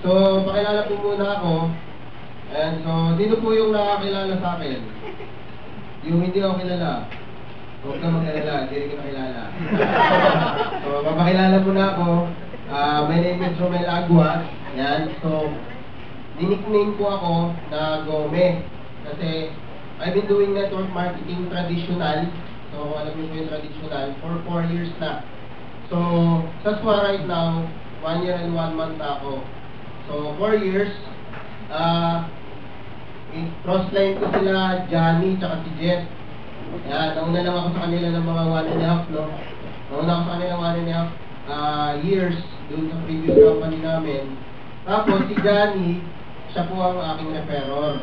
So, pakilala po muna ako. Ayan, so, sino po yung nakakilala sa akin? Yung hindi ako kilala. Huwag na magkilala, hindi rin ko nakilala. So, mapakilala po na ako. My name is Romel Aguas. Ayan, so, nickname po ako na Gome. Kasi, I've been doing network marketing traditional. So, kung alam niyo po yung traditional, for 4 years na. So, sa SWA right now, 1 year and 1 month na ako. So, 4 years, crossline ko sila, Johnny, tsaka si Jeff. Yan, nauna lang ako sa kanila ng mga 1.5, no? Nauna ako sa kanila 1.5 years doon sa previous company namin. Tapos, si Johnny, siya po ang aking referor.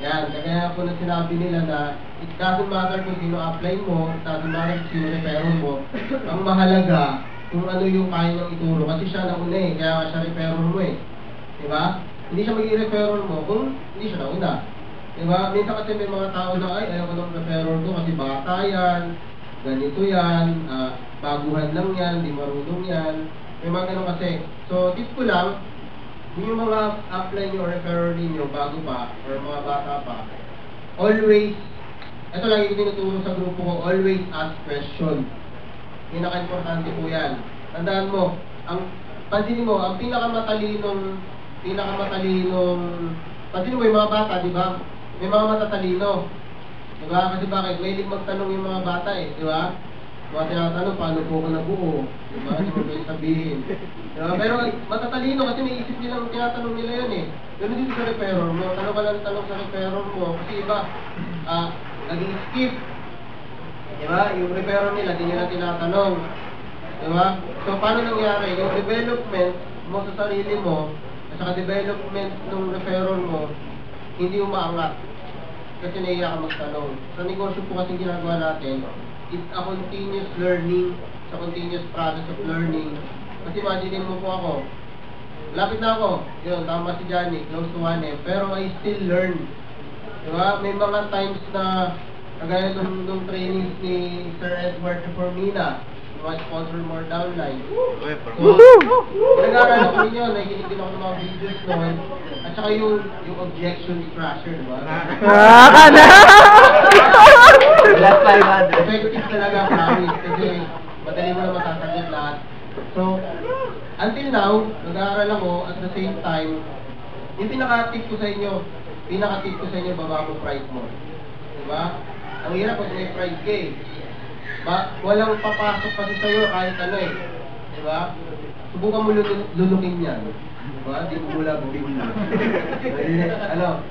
Yan, kaya po na sinabi nila na it doesn't matter kung sino apply mo, it doesn't matter kung sino referor mo. Ang mahalaga, kung ano yung kaya niyang ituro. Kasi siya nauna eh, kaya siya referor mo eh. Diba? Hindi siya magiging referor mo kung hindi siya nauna. Diba? Minsan kasi may mga tao na, ay, ayaw ko ng referor ko kasi bata yan, ganito yan, baguhan lang yan, di marunong yan. May mga ganun kasi. So, tip ko lang, yung mga apply nyo or referral ninyo bago pa or mga bata pa, always, ito lagi ko tinuturo sa grupo ko, always ask question. Pinaka-importante po yan. Tandaan mo, pansinin mo, ang pinakamatalinong, pansinin mo yung mga bata, di ba? May mga matatalino. Di ba? Kasi bakit? May magtanong yung mga bata eh, di ba? Mga tinatanong, paano po ako nabuo? Diba? Ano mo pwede sabihin? Diba? Pero matatalino kasi may isip nilang tinatanong nila yun eh. Ganun dito sa referor mo. Tanong ka lang tanong sa referor mo. Kasi iba, nag-skip. Diba? Yung referor nila, di nila tinatanong. Diba? So, paano nangyari? Yung development mo sa sarili mo, at saka development ng referor mo, hindi umaangat. Kasi naiya ka magtanong. Sa negosyo po kasi ginagawa natin, it's a continuous learning, sa continuous process of learning. Kasi imagine mo po ako, lapit na ako, yun, tama si Johnny, close to 1M, pero I still learn. Diba? May mga times na, kagaya nung trainings ni Sir Edward Formina, mga sponsor more downline. So, nag-aaral ako ninyo, nakikinig din ako ng mga videos noon, at saka yung objection crusher, diba? Last 500. Effective talaga, promise. Kasi madali mo na matasagot lahat. So, until now, nag-aaral ako at the same time, yung pinaka-tip ko sa inyo, baba mo price mo. Diba? Ang hirap pag may price ka eh. Walang papasok kasi sa'yo kahit ano eh. Diba? Subukan mo lulukin yan. Diba? Di mo mula bubig mo. Ano?